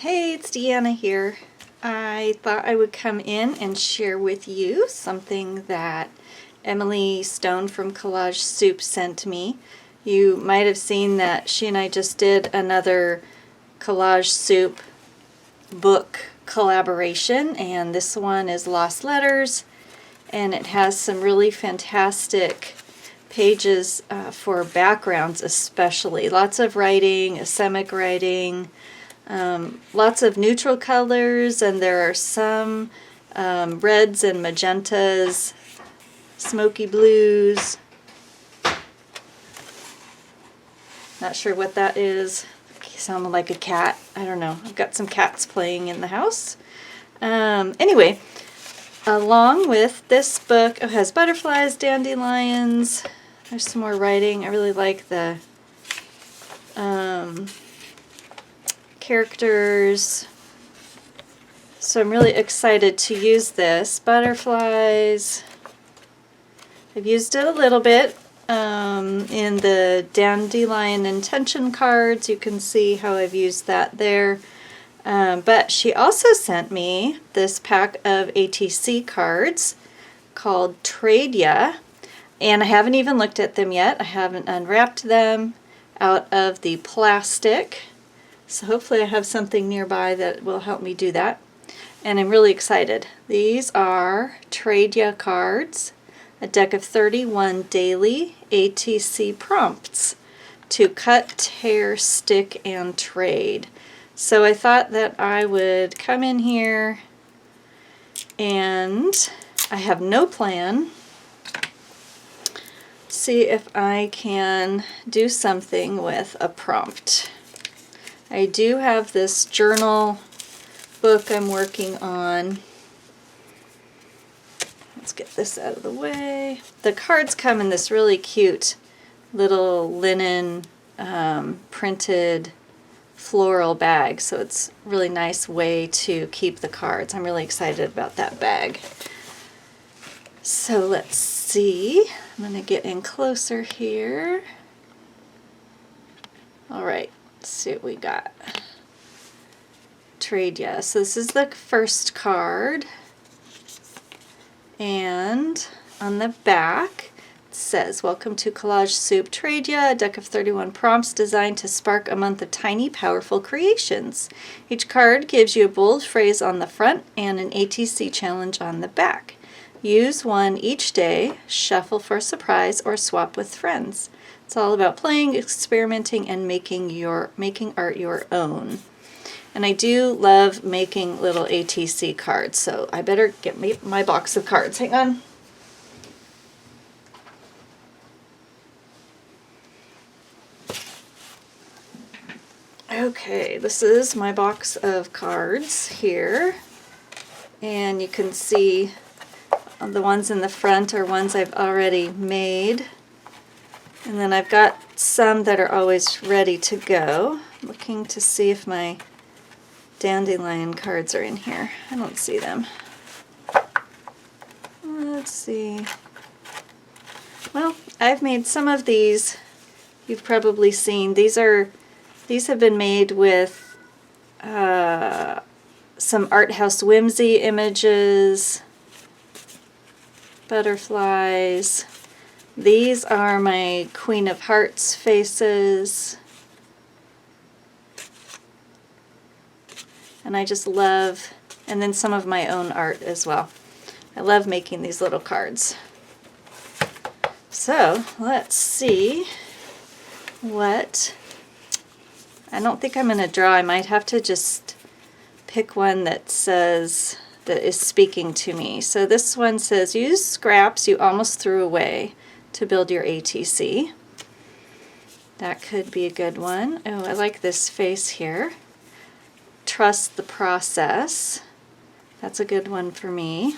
Hey, it's Deanna here. I thought I would come in and share with you something that Emily Stone from CollageSoup's sent me. You might have seen that she and I just did another CollageSoup book collaboration, and this one is Lost Letters, and it has some really fantastic pages for backgrounds especially. Lots of writing, asemic writing, lots of neutral colors, and there are some reds and magentas, smoky blues. Not sure what that is. Sounded like a cat. I don't know. I've got some cats playing in the house. Anyway, along with this book, it has butterflies, dandelions. There's some more writing. I really like the characters. So I'm really excited to use this. Butterflies. I've used it a little bit in the dandelion intention cards. You can see how I've used that there. But she also sent me this pack of ATC cards called Trade Ya, and I haven't even looked at them yet. I haven't unwrapped them out of the plastic. So hopefully I have something nearby that will help me do that. And I'm really excited. These are Trade Ya cards, a deck of 31 daily ATC prompts to cut, tear, stick, and trade. So I thought that I would come in here, and I have no plan. See if I can do something with a prompt. I do have this journal book I'm working on. Let's get this out of the way. The cards come in this really cute little linen printed floral bag, so it's a really nice way to keep the cards. I'm really excited about that bag. So let's see. I'm going to get in closer here. All right. Let's see what we got. Trade Ya. So this is the first card, and on the back it says, "Welcome to CollageSoup Trade Ya, a deck of 31 prompts designed to spark a month of tiny, powerful creations. Each card gives you a bold phrase on the front and an ATC challenge on the back. Use one each day, shuffle for a surprise, or swap with friends. It's all about playing, experimenting, and making art your own." And I do love making little ATC cards, so I better get my box of cards. Hang on. Okay, this is my box of cards here, and you can see the ones in the front are ones I've already made. And then I've got some that are always ready to go. I'm looking to see if my dandelion cards are in here. I don't see them. Let's see. Well, I've made some of these. You've probably seen. These have been made with some Art House Whimsy images, butterflies. These are my Queen of Hearts faces. And I just love, and then some of my own art as well. I love making these little cards. So let's see what, I don't think I'm going to draw. I might have to just pick one that says, that is speaking to me. So this one says, "Use scraps you almost threw away to build your ATC." That could be a good one. Oh, I like this face here. "Trust the process." That's a good one for me.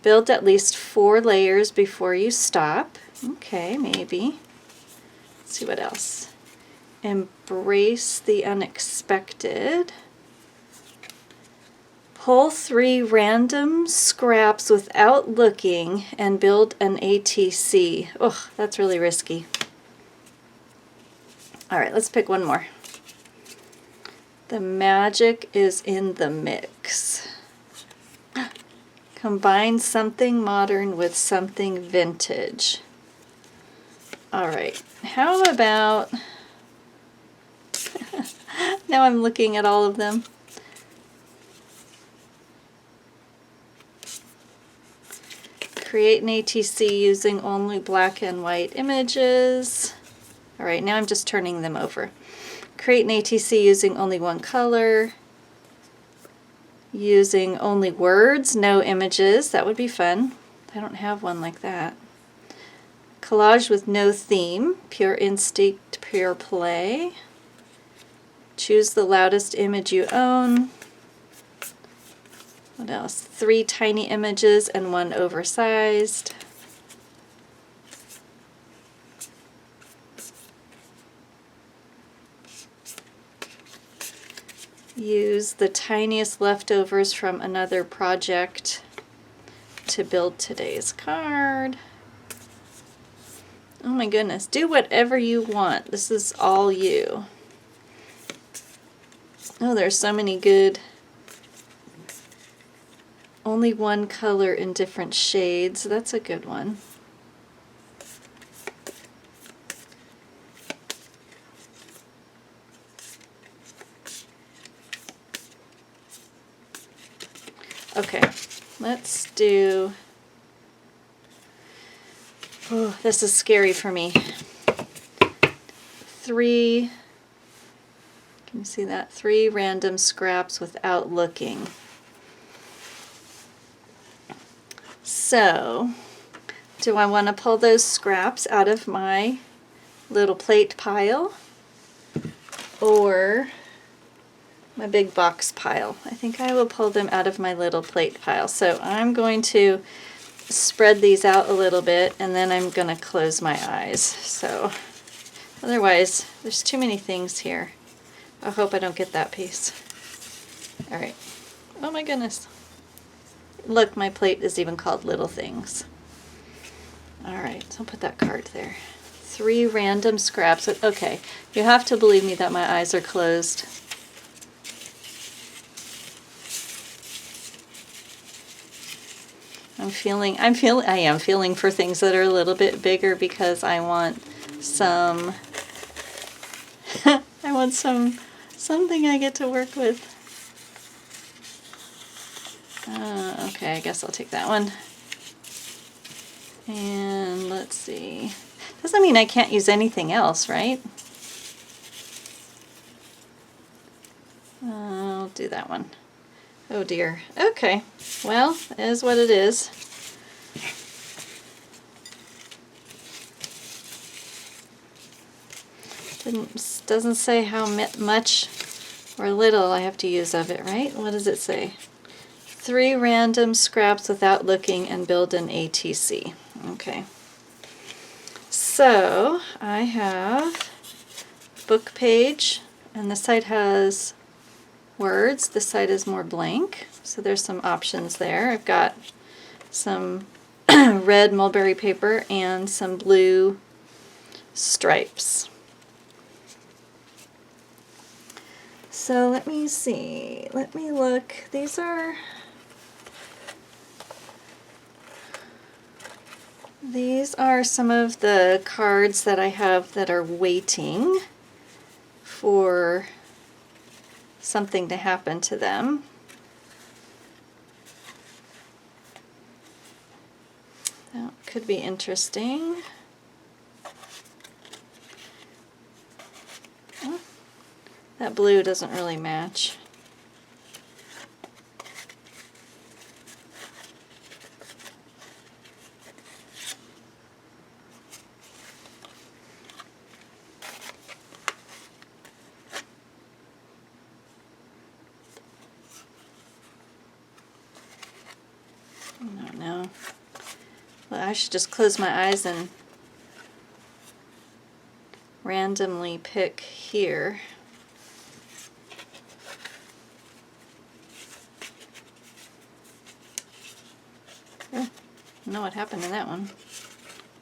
"Build at least 4 layers before you stop." Okay, maybe. Let's see what else. "Embrace the unexpected." "Pull 3 random scraps without looking and build an ATC." Oh, that's really risky. All right, let's pick one more. The magic is in the mix. Combine something modern with something vintage. All right, how about, now I'm looking at all of them. Create an ATC using only black and white images. All right, now I'm just turning them over. Create an ATC using only one color. Using only words, no images. That would be fun. I don't have one like that. Collage with no theme. Pure instinct, pure play. Choose the loudest image you own. What else? 3 tiny images and 1 oversized. Use the tiniest leftovers from another project to build today's card. Oh my goodness, do whatever you want. This is all you. Oh, there's so many good. Only one color in different shades. That's a good one. Okay, let's do, oh, this is scary for me. 3, can you see that? 3 random scraps without looking. So, do I want to pull those scraps out of my little plate pile or my big box pile? I think I will pull them out of my little plate pile. So I'm going to spread these out a little bit and then I'm going to close my eyes. So otherwise there's too many things here. I hope I don't get that piece. All right. Oh my goodness. Look, my plate is even called Little Things. All right, so I'll put that card there. 3 random scraps. Okay, you have to believe me that my eyes are closed. I am feeling for things that are a little bit bigger because I want some, I want something I get to work with. Okay, I guess I'll take that one. And let's see. Doesn't mean I can't use anything else, right? I'll do that one. Oh dear. Okay. Well, it is what it is. Doesn't say how much or little I have to use of it, right? What does it say? 3 random scraps without looking and build an ATC. Okay. So I have book page, and this side has words. This side is more blank. So there's some options there. I've got some red mulberry paper and some blue stripes. So let me see. Let me look. These are some of the cards that I have that are waiting for something to happen to them. That could be interesting. Oh, that blue doesn't really match. No. Well, I should just close my eyes and randomly pick here. Oh, I don't know what happened in that one.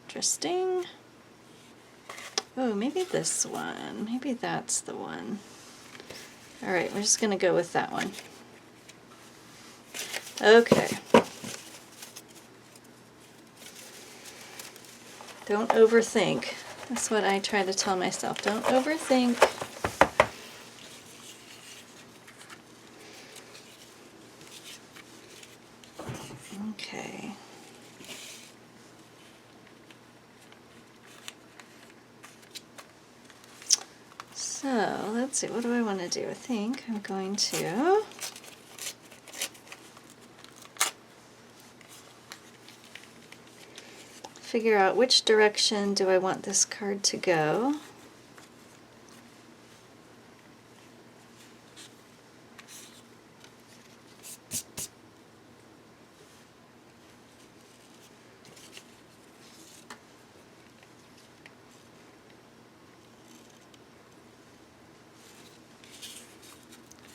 Interesting. Oh, maybe this one. Maybe that's the one. All right, we're just going to go with that one. Okay. Don't overthink. That's what I try to tell myself. Don't overthink. Okay. So let's see, what do I want to do? I think I'm going to figure out which direction do I want this card to go.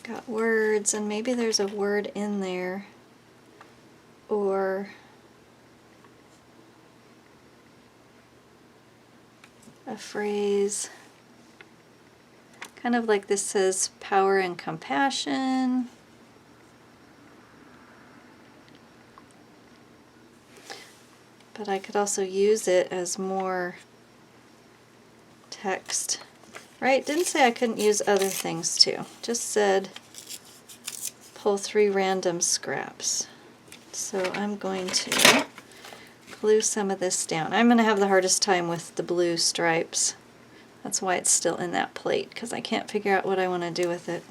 Got words, and maybe there's a word in there, or a phrase. Kind of like this says power and compassion. But I could also use it as more text. Right? Didn't say I couldn't use other things too. Just said pull 3 random scraps. So I'm going to glue some of this down. I'm going to have the hardest time with the blue stripes. That's why it's still in that plate, because I can't figure out what I want to do with it.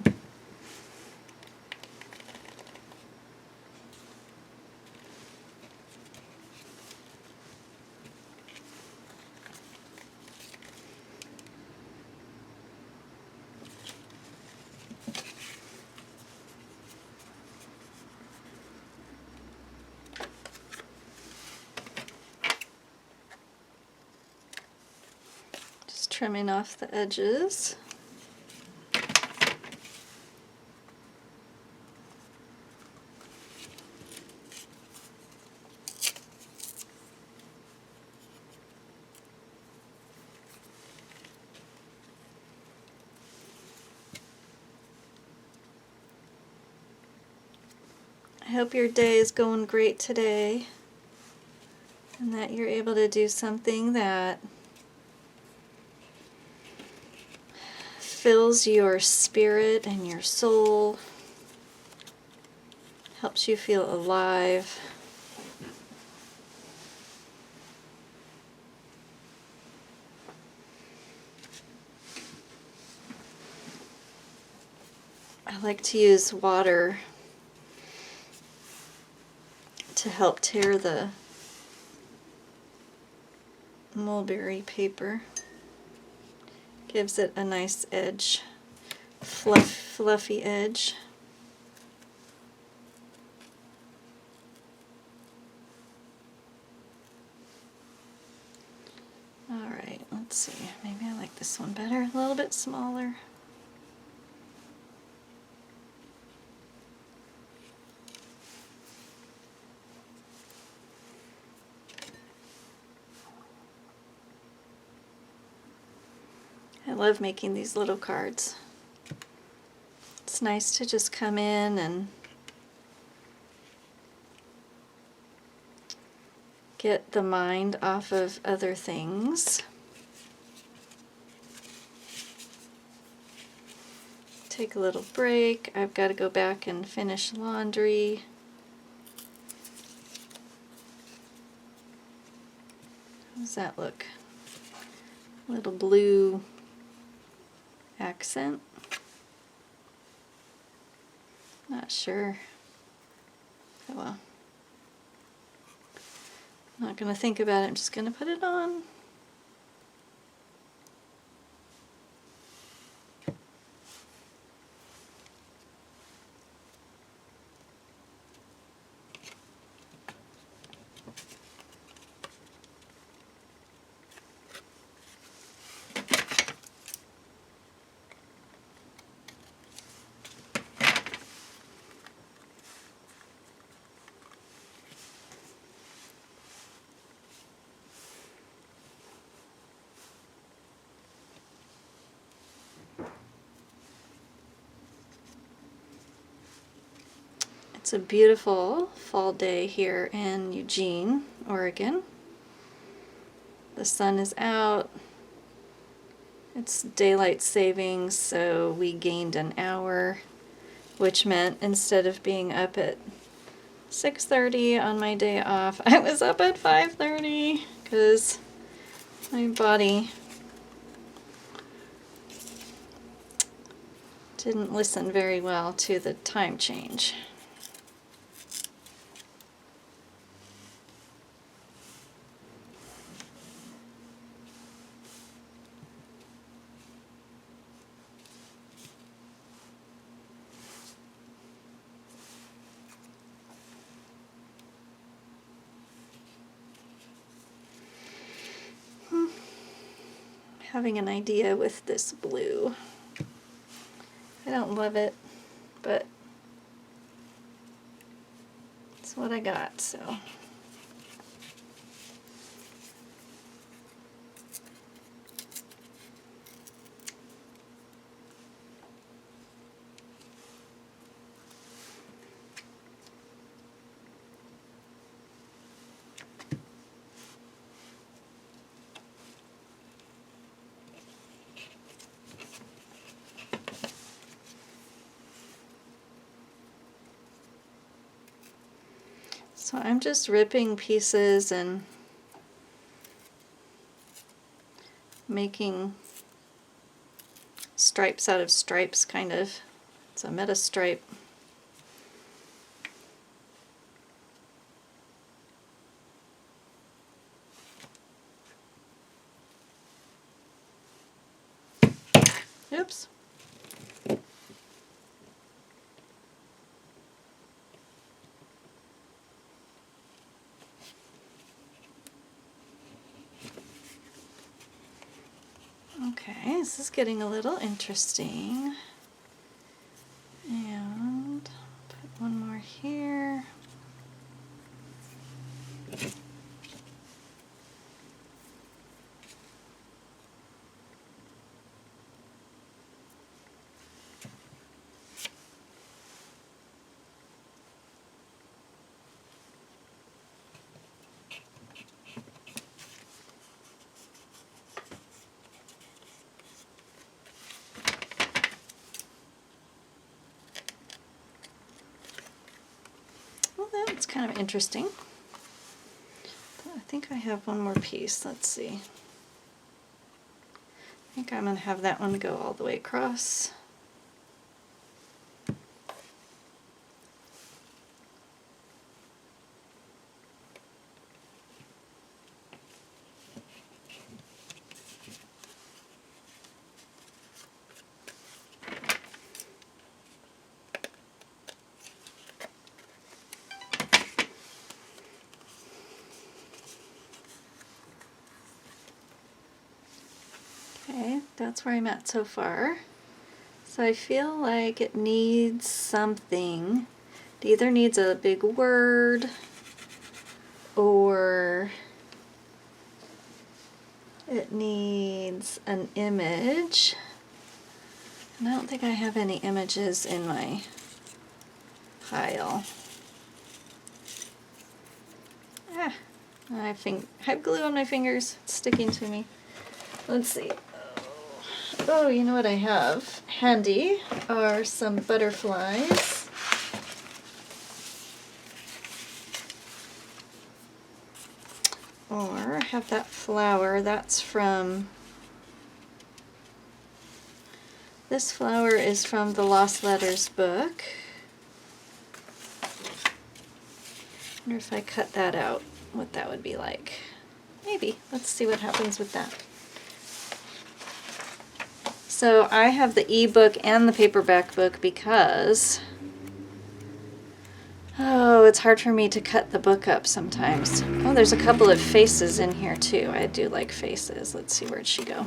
Trimming off the edges. I hope your day is going great today, and that you're able to do something that fills your spirit and your soul, helps you feel alive. I like to use water to help tear the mulberry paper. Gives it a nice edge, fluffy edge. All right, let's see. Maybe I like this one better, a little bit smaller. I love making these little cards. It's nice to just come in and get the mind off of other things. Take a little break. I've got to go back and finish laundry. How does that look? A little blue accent. Not sure. Oh well. Not going to think about it, I'm just going to put it on. It's a beautiful fall day here in Eugene, Oregon. The sun is out. It's daylight savings, so we gained an hour, which meant instead of being up at 6:30 on my day off, I was up at 5:30 because my body didn't listen very well to the time change. Having an idea with this blue. I don't love it, but it's what I got, so. So I'm just ripping pieces and making stripes out of stripes, kind of. It's a meta stripe. Oops. Okay, this is getting a little interesting. And put one more here. That's kind of interesting. I think I have one more piece. Let's see. I think I'm going to have that one go all the way across. Okay, that's where I'm at so far. So I feel like it needs something. It either needs a big word or it needs an image. And I don't think I have any images in my pile. I have glue on my fingers. It's sticking to me. Let's see. Oh, you know what I have handy are some butterflies. Or I have that flower. That's from, this flower is from the Lost Letters book. I wonder if I cut that out, what that would be like. Maybe. Let's see what happens with that. So I have the ebook and the paperback book because, oh, it's hard for me to cut the book up sometimes. Oh, there's a couple of faces in here too. I do like faces. Let's see, where'd she go?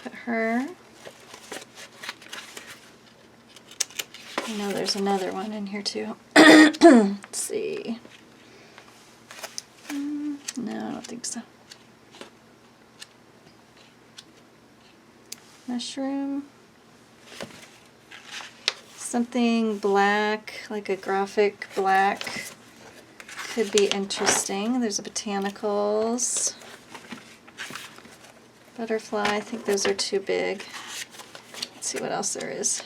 Put her. I know there's another one in here too. Let's see. No, I don't think so. Mushroom. Something black, like a graphic black, could be interesting. There's a botanicals. Butterfly, I think those are too big. Let's see what else there is.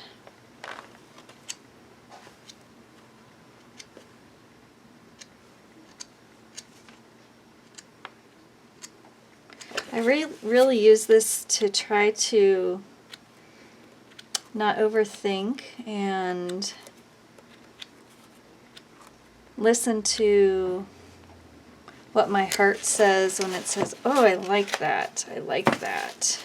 I really use this to try to not overthink and listen to what my heart says when it says, oh, I like that, I like that.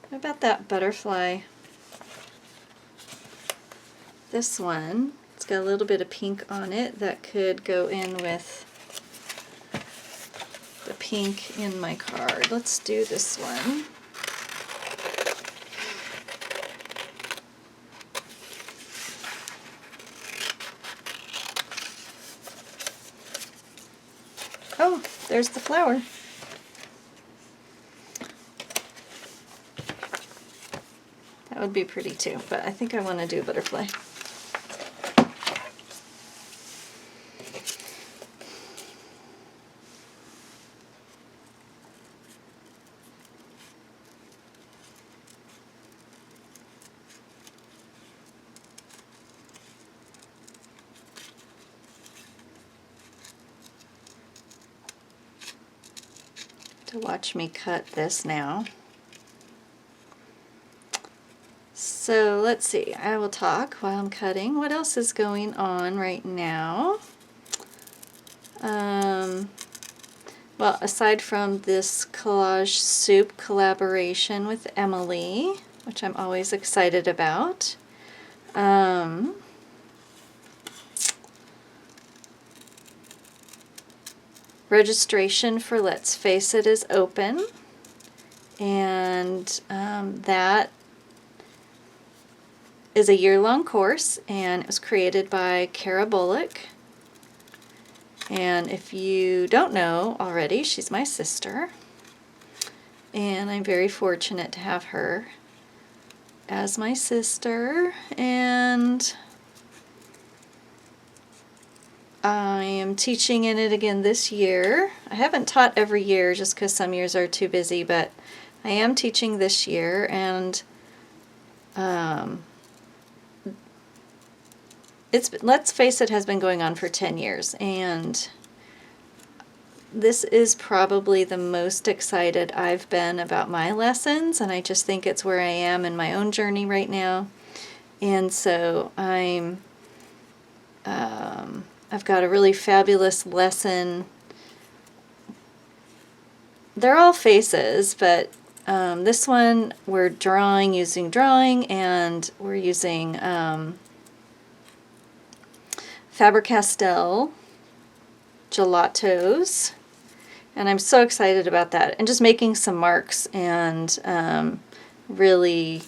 What about that butterfly? This one, it's got a little bit of pink on it that could go in with the pink in my card. Let's do this one. Oh, there's the flower. That would be pretty too, but I think I want to do a butterfly. To watch me cut this now. So let's see, I will talk while I'm cutting. What else is going on right now? Well, aside from this Collage Soup collaboration with Emily, which I'm always excited about, registration for Let's Face It is open, and that is a year-long course, and it was created by Kara Bullock. And if you don't know already, she's my sister, and I'm very fortunate to have her as my sister, and I am teaching in it again this year. I haven't taught every year just because some years are too busy, but I am teaching this year, and Let's Face It has been going on for 10 years, and this is probably the most excited I've been about my lessons, and I just think it's where I am in my own journey right now. And so I've got a really fabulous lesson. They're all faces, but this one we're using drawing, and we're using Faber-Castell gelatos, and I'm so excited about that, and just making some marks and really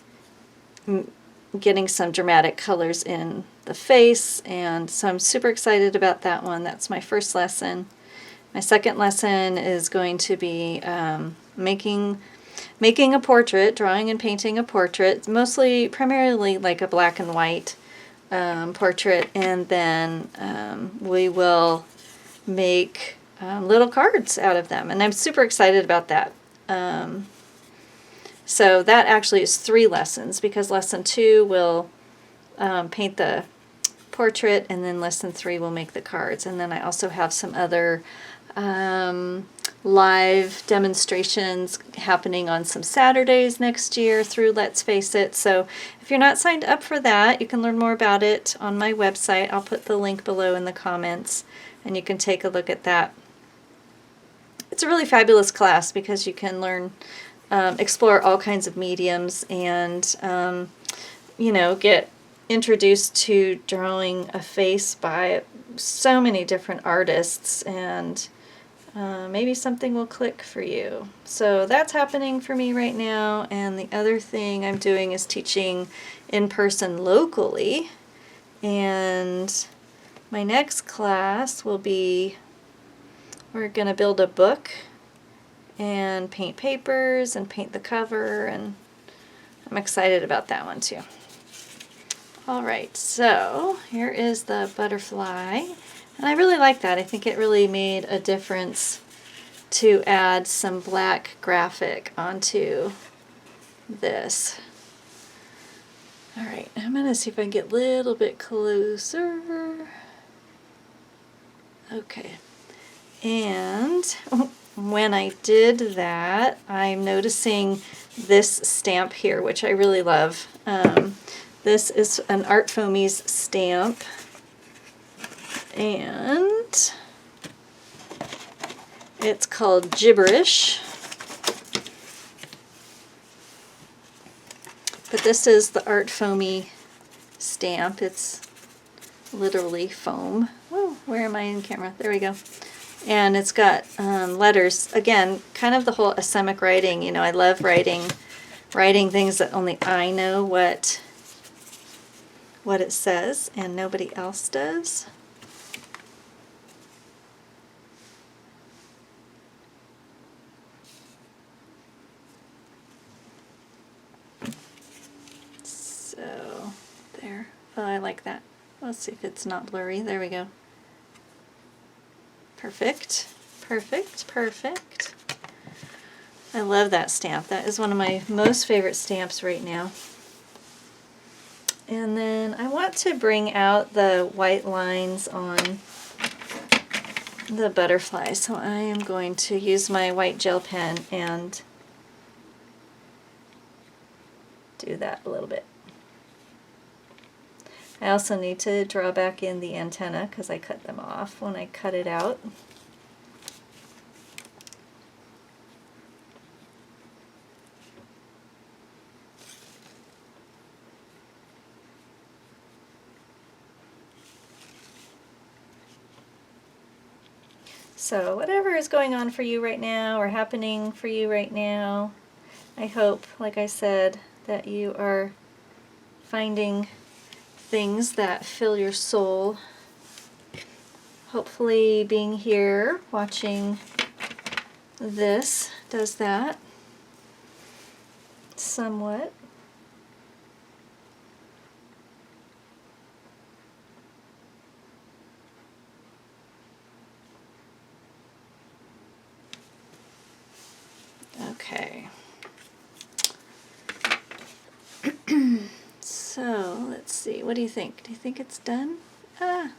getting some dramatic colors in the face, and so I'm super excited about that one. That's my first lesson. My second lesson is going to be making a portrait, drawing and painting a portrait, primarily like a black and white portrait, and then we will make little cards out of them, and I'm super excited about that. So that actually is 3 lessons, because lesson 2 will paint the portrait, and then lesson 3 will make the cards. And then I also have some other live demonstrations happening on some Saturdays next year through Let's Face It. So if you're not signed up for that, you can learn more about it on my website. I'll put the link below in the comments, and you can take a look at that. It's a really fabulous class because you can learn, explore all kinds of mediums, and get introduced to drawing a face by so many different artists, and maybe something will click for you. So that's happening for me right now. And the other thing I'm doing is teaching in person locally, and my next class will be, we're going to build a book and paint papers and paint the cover, and I'm excited about that one too. All right, so here is the butterfly. And I really like that. I think it really made a difference to add some black graphic onto this. All right, I'm gonna see if I can get a little bit closer. Okay, and when I did that, I'm noticing this stamp here, which I really love. This is an Art Foamies stamp, and it's called Gibberish. But this is the Art Foamy stamp. It's literally foam. Whoa, where am I in camera? There we go. And it's got letters. Again, kind of the whole asemic writing. You know, I love writing things that only I know what it says and nobody else does. So there. Oh, I like that. Let's see if it's not blurry. There we go. Perfect. Perfect. Perfect. I love that stamp. That is one of my most favorite stamps right now. And then I want to bring out the white lines on the butterfly. So I am going to use my white gel pen and do that a little bit. I also need to draw back in the antenna because I cut them off when I cut it out. So whatever is going on for you right now or happening for you right now, I hope, like I said, that you are finding things that fill your soul. Hopefully being here, watching this does that somewhat. Okay. So let's see, what do you think? Do you think it's done? Ah.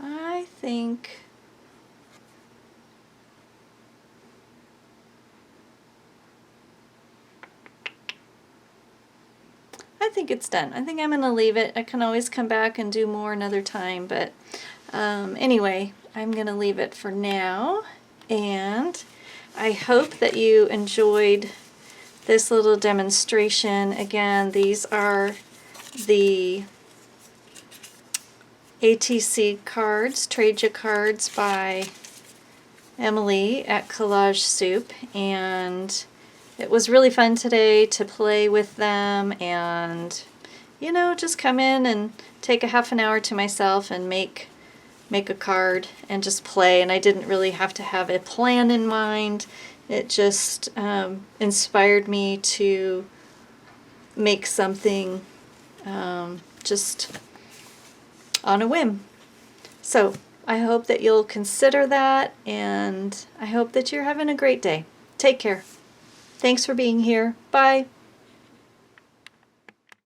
I think it's done. I think I'm going to leave it. I can always come back and do more another time, but anyway, I'm going to leave it for now. And I hope that you enjoyed this little demonstration. Again, these are the ATC cards, Trade Ya cards by Emily at Collage Soup, and it was really fun today to play with them and, you know, just come in and take a half an hour to myself and make a card and just play. And I didn't really have to have a plan in mind. It just inspired me to make something just on a whim. So I hope that you'll consider that, and I hope that you're having a great day. Take care. Thanks for being here. Bye.